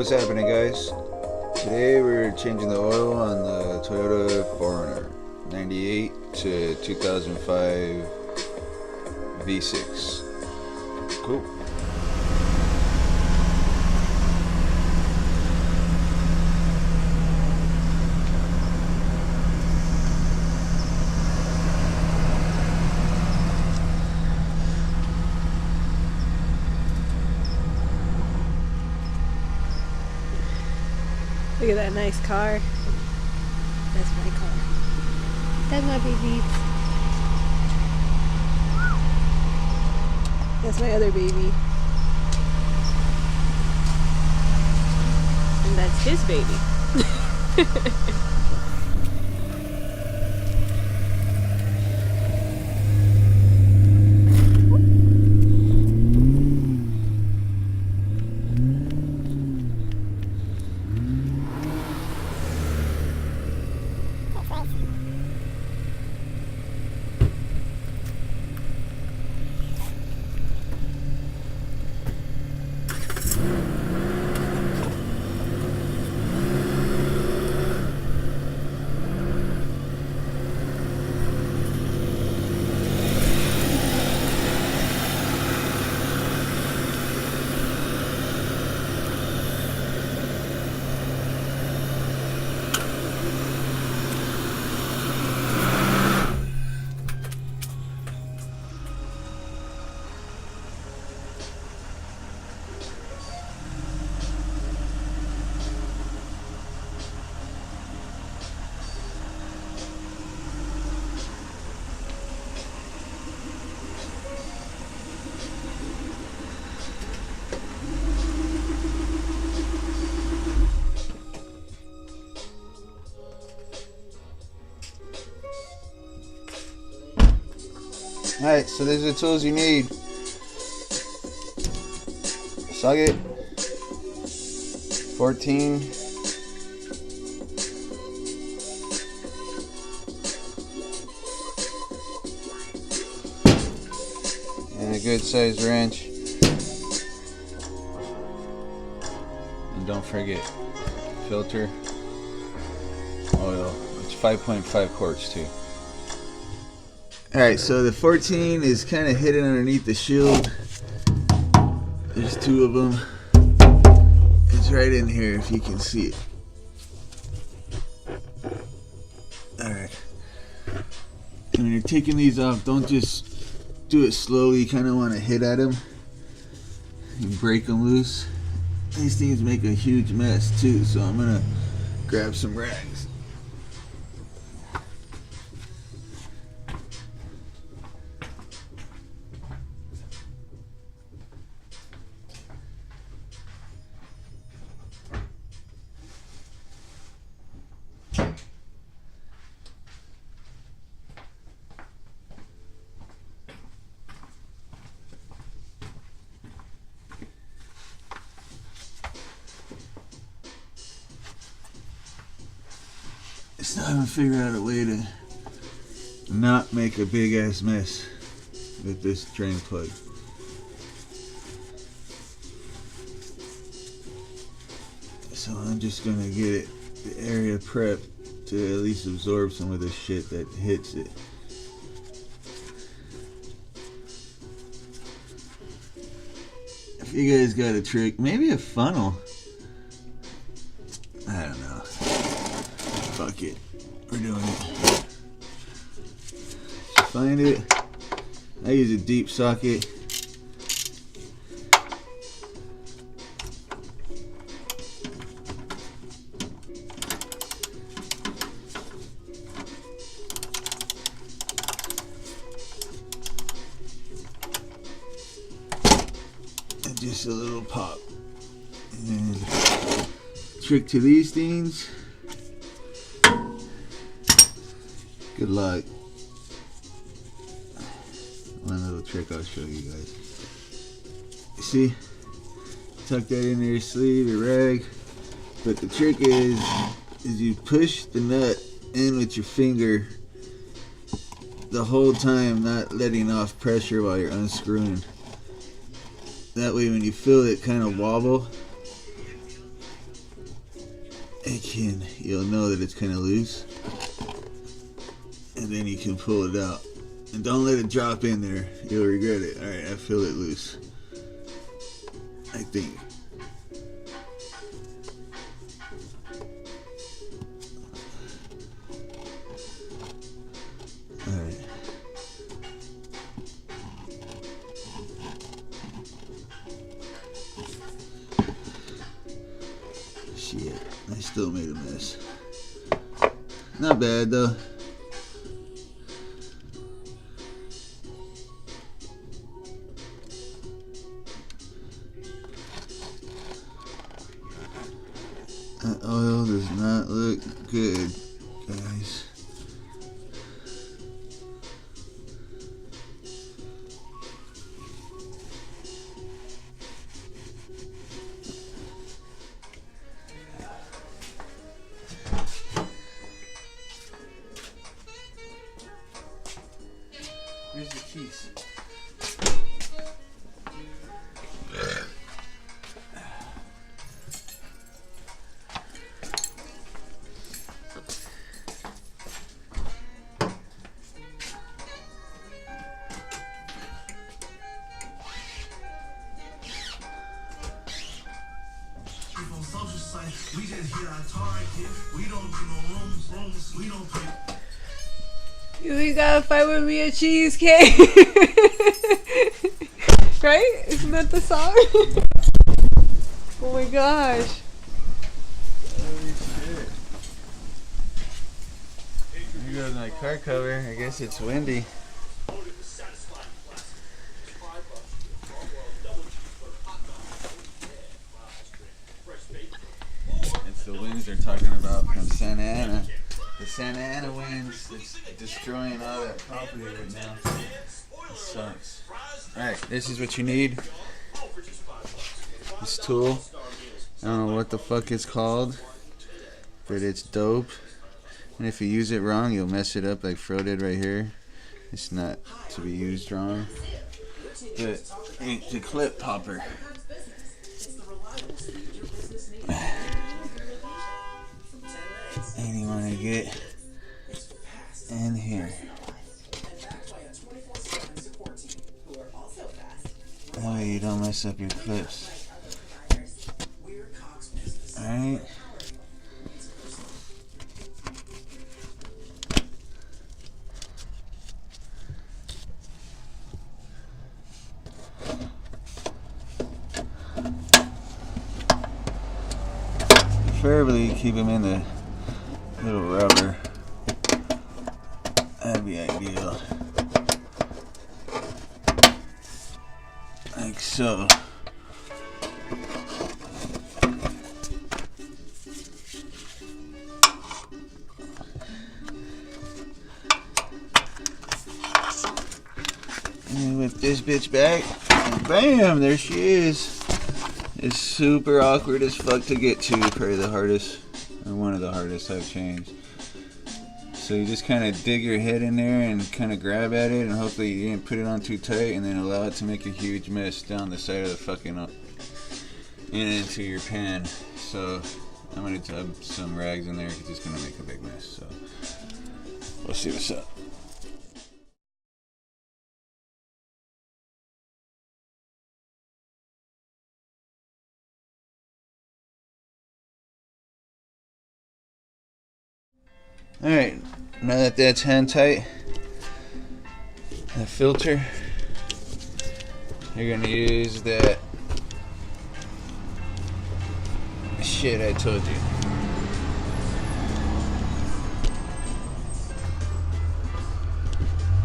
what's happening, guys? Today we're changing the oil on the Toyota 4Runner 98 to 2005 V6. Cool. Look at that nice car. That's my car. That's my baby. That's my other baby. And that's his baby. Alright, so these are the tools you need. Socket 14, and a good sized wrench. And don't forget filter oil. It's 5.5 quarts too. Alright, so the 14 is kind of hidden underneath the shield. There's two of them. It's right in here if you can see it. Alright. And when you're taking these off, don't just do it slowly. You kind of want to hit at them and break them loose. These things make a huge mess too, so I'm going to grab some rags. Still haven't figured out a way to not make a big ass mess with this drain plug. So I'm just gonna get the area prepped to at least absorb some of the shit that hits it. If you guys got a trick, maybe a funnel. I don't know. Fuck it. We're doing it. Find it. I use a deep socket. And just a little pop. And trick to these things. Good luck. One little trick I'll show you guys. See? Tuck that into your sleeve, your rag. But the trick is you push the nut in with your finger the whole time, not letting off pressure while you're unscrewing. That way when you feel it kind of wobble, you'll know that it's kind of loose, and then you can pull it out. And don't let it drop in there. You'll regret it. Alright, I feel it loose. I think. Alright. Shit, I still made a mess. Not bad though. That oil does not look good, guys. Where's the keys? We just hit our target. We don't do no rooms. We don't pay. You gotta fight with me a cheesecake. Right? Isn't that the song? Oh my gosh. Holy shit. Here goes my car cover. I guess it's windy. It's the winds they're talking about from Santa Ana. The Santa Ana winds that's destroying all that property right now. It sucks. Alright, this is what you need. This tool. I don't know what the fuck it's called, but it's dope. And if you use it wrong, you'll mess it up like Fro did right here. It's not to be used wrong. But it's a clip popper. And you want to get in here. That way you don't mess up your clips. Alright. Preferably keep them in the little rubber. That'd be ideal. Like so. And whip this bitch back, and bam, there she is. It's super awkward as fuck to get to, probably the hardest, or one of the hardest I've changed. So you just kind of dig your head in there and kind of grab at it, and hopefully you didn't put it on too tight, and then allow it to make a huge mess down the side of the fucking and into your pan. So I'm gonna tub some rags in there because it's gonna make a big mess. So we'll see what's up. Alright, now that that's hand tight, the filter, you're gonna use that shit I told you.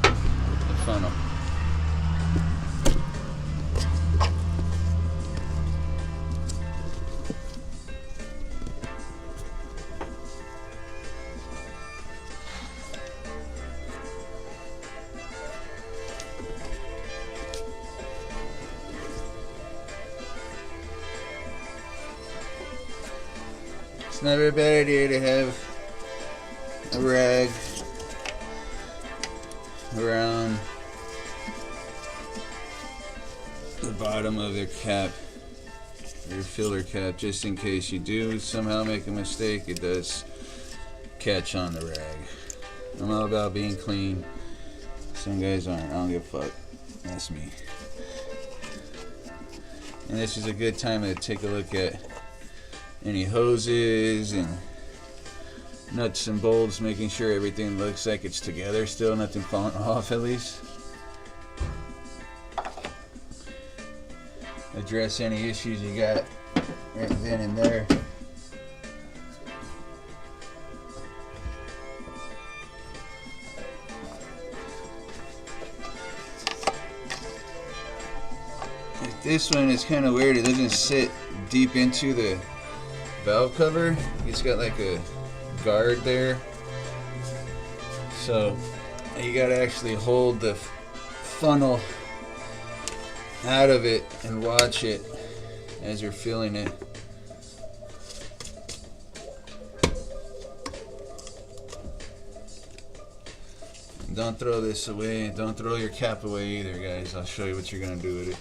The funnel. It's never a bad idea to have a rag around the bottom of their cap. your filler cap, just in case you do somehow make a mistake. It does catch on the rag. I'm all about being clean. Some guys aren't. I don't give a fuck. That's me. And this is a good time to take a look at any hoses and nuts and bolts, making sure everything looks like it's together still, nothing falling off at least. Address any issues you got right then and there. This one is kind of weird. It doesn't sit deep into the valve cover. It's got like a guard there. So you gotta actually hold the funnel out of it and watch it as you're filling it. Don't throw this away. Don't throw your cap away either, guys. I'll show you what you're gonna do with it.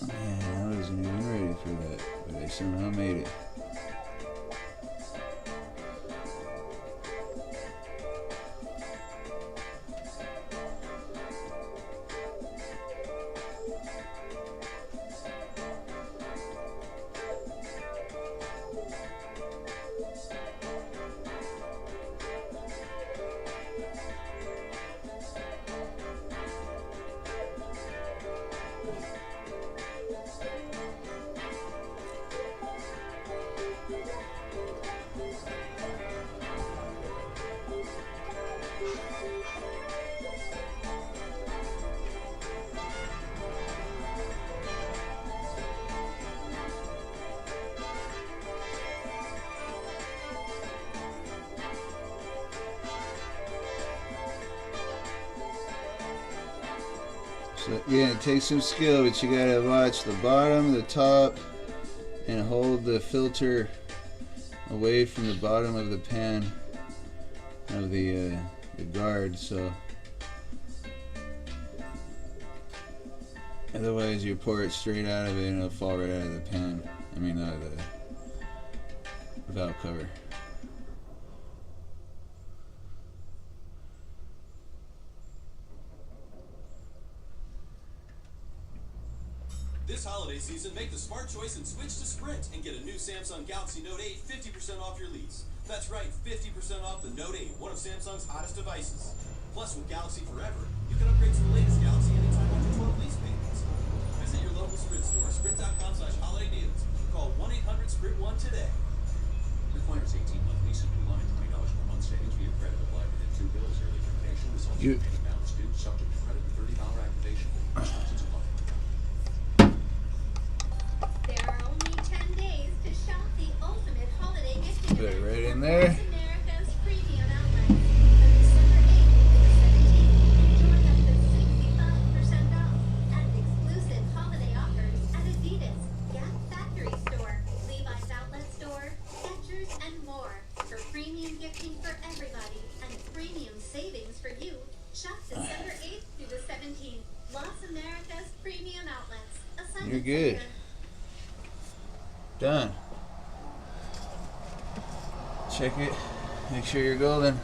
Man, I wasn't even ready for that, but I somehow made it. So yeah, it takes some skill, but you gotta watch the bottom, the top, and hold the filter away from the bottom of the pan of the guard. So otherwise, you pour it straight out of it and it'll fall right out of the pan. I mean, out of the valve cover. This holiday season, make the smart choice and switch to Sprint and get a new Samsung Galaxy Note 8 50% off your lease. That's right, 50% off the Note 8, one of Samsung's hottest devices. Plus, with Galaxy Forever, you can upgrade to the latest Galaxy anytime after 12 lease payments. Visit your local Sprint store, sprint.com/holiday deals. Call 1-800-SPRINT1 today. Requires 18-month lease and new line, $20 per month savings via credit applied within 2 bills. Early termination results in any balance due, subject to credit and $30 activation fee. Restrictions apply. There are only 10 days to shop the ultimate holiday gifting Put it event right in from there. North America's premium outlets. From December 8th to the 17th, enjoy up to 65% off and exclusive holiday offers at Adidas, Gap Factory Store, Levi's Outlet Store, Skechers, and more. For premium gifting for everybody and premium savings for you, shop December 8th through the 17th. Las America's premium outlets. You're good. Done. Check it. Make sure you're golden.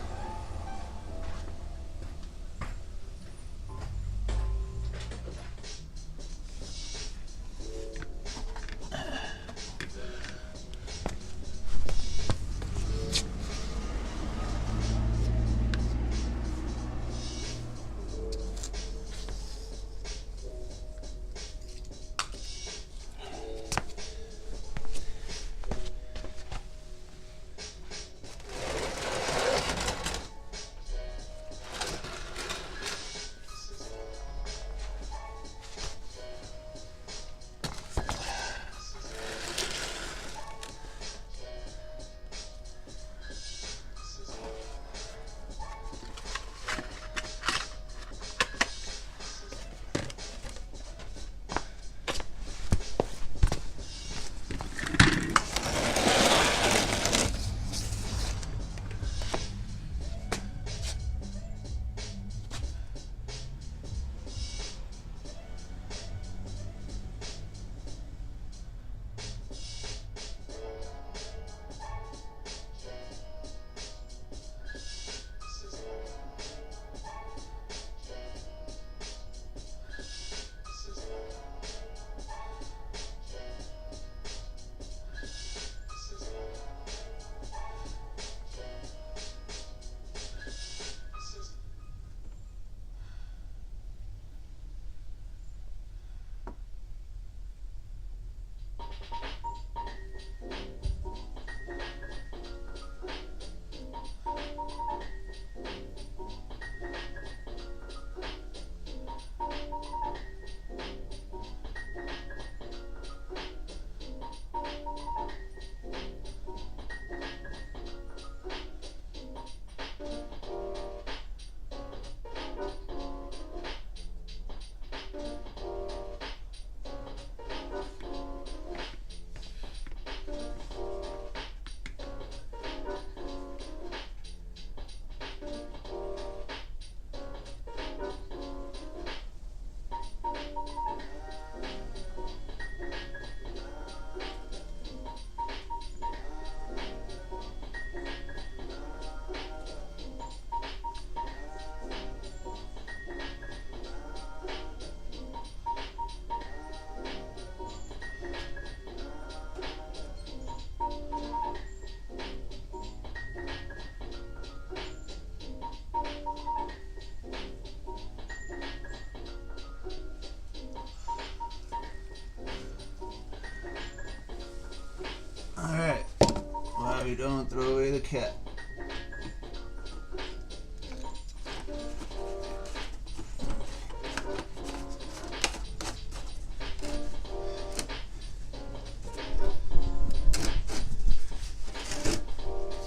we don't throw away the cat.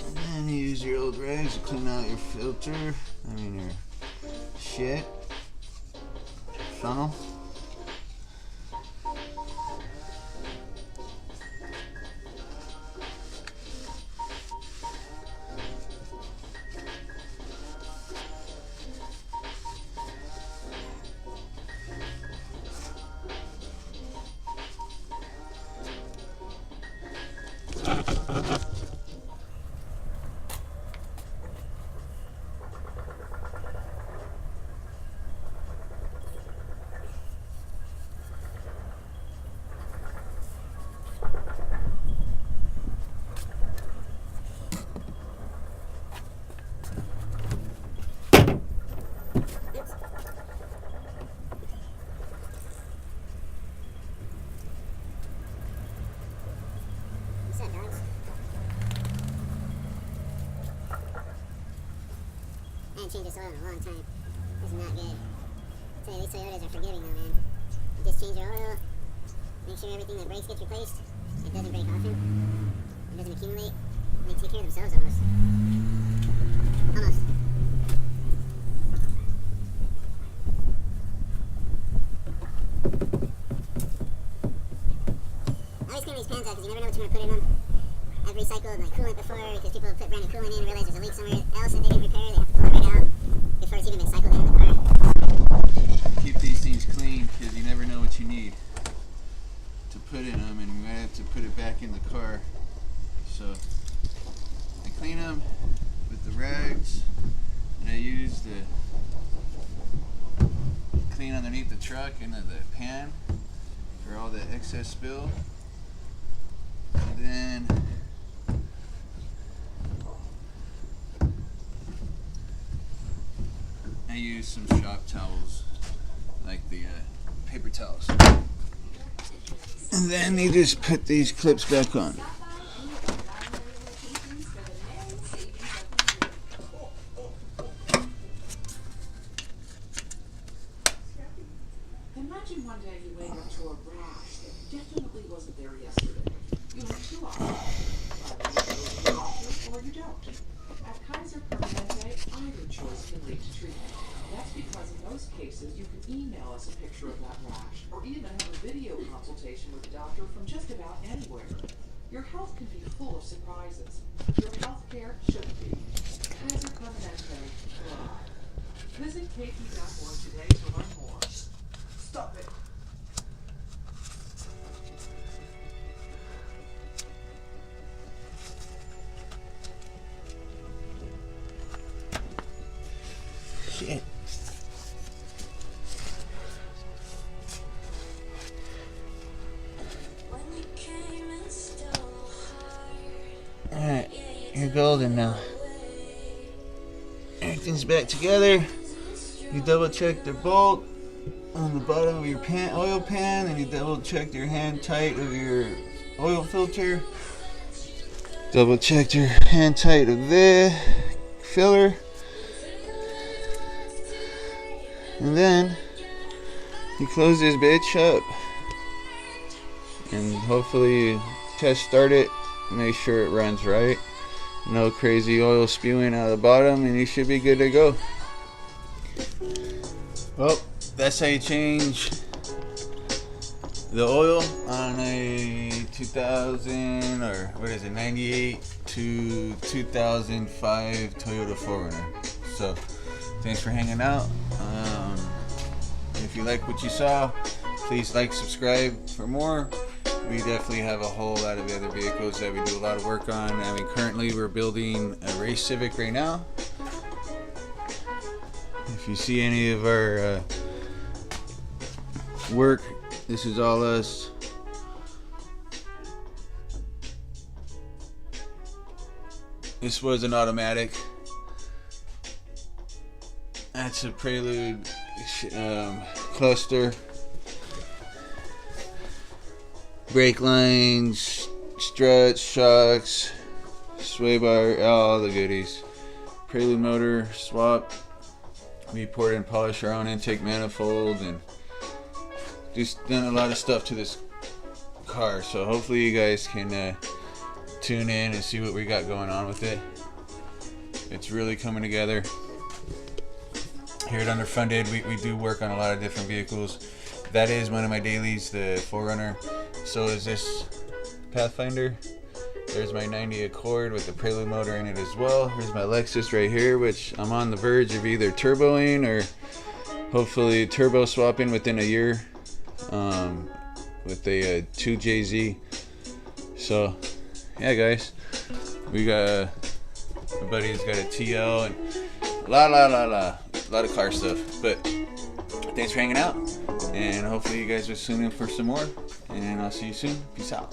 And then you use your old rags to clean out your filter. Your shit. Funnel. What's up, dogs? I haven't changed this oil in a long time. This is not good. I tell you, these Toyotas are forgiving though, man. You just change your oil, make sure everything that breaks gets replaced. It doesn't break often. It doesn't accumulate. They take care of themselves almost. Almost. I always clean these pans out because you never know what you're going to put in them. I've recycled like coolant before because people put brand new coolant in and realize there's a leak somewhere else that they didn't repair. They have to pull it right out before it's even been cycled into the car. Keep these things clean because you never know what you need to put in them, and you might have to put it back in the car. So I clean them with the rags, and I use the clean underneath the truck into the pan for all the excess spill. And then I use some shop towels, like the paper towels. And then you just put these clips back on. Imagine one day you wake up to a rash that definitely wasn't there yesterday. You have two options. Either you go to the doctor or you don't. At Kaiser Permanente, either choice can lead to treatment. That's because in most cases you can email us a picture of that rash or even have a video consultation with a doctor from just about anywhere. Your health can be full of surprises. Your health care should be. Kaiser Permanente. Visit kp.org today to learn more. Stop it. Shit. Alright, you're golden now. Everything's back together. You double check the bolt on the bottom of your oil pan, and you double check your hand tight of your oil filter. Double check your hand tight of the filler. And then you close this bitch up. And hopefully you test start it, make sure it runs right. No crazy oil spewing out of the bottom, and you should be good to go. Well, that's how you change the oil on a 2000 or what is it, 98 to 2005 Toyota 4Runner. So thanks for hanging out. If you like what you saw, please like, subscribe for more. We definitely have a whole lot of other vehicles that we do a lot of work on. I mean, currently we're building a race Civic right now. If you see any of our work, this is all us. This was an automatic. That's a Prelude cluster. Brake lines, struts, shocks, sway bar, all the goodies. Prelude motor swap. We poured and polished our own intake manifold and just done a lot of stuff to this car. So hopefully you guys can tune in and see what we got going on with it. It's really coming together. Here at Underfunded, we do work on a lot of different vehicles. That is one of my dailies, the 4Runner. So is this Pathfinder. There's my 90 Accord with the Prelude motor in it as well. Here's my Lexus right here, which I'm on the verge of either turboing or hopefully turbo swapping within a year with a 2JZ. So yeah, guys, we got my buddy's got a TL and a lot of car stuff. But thanks for hanging out, and hopefully you guys will tune in for some more, and I'll see you soon. Peace out.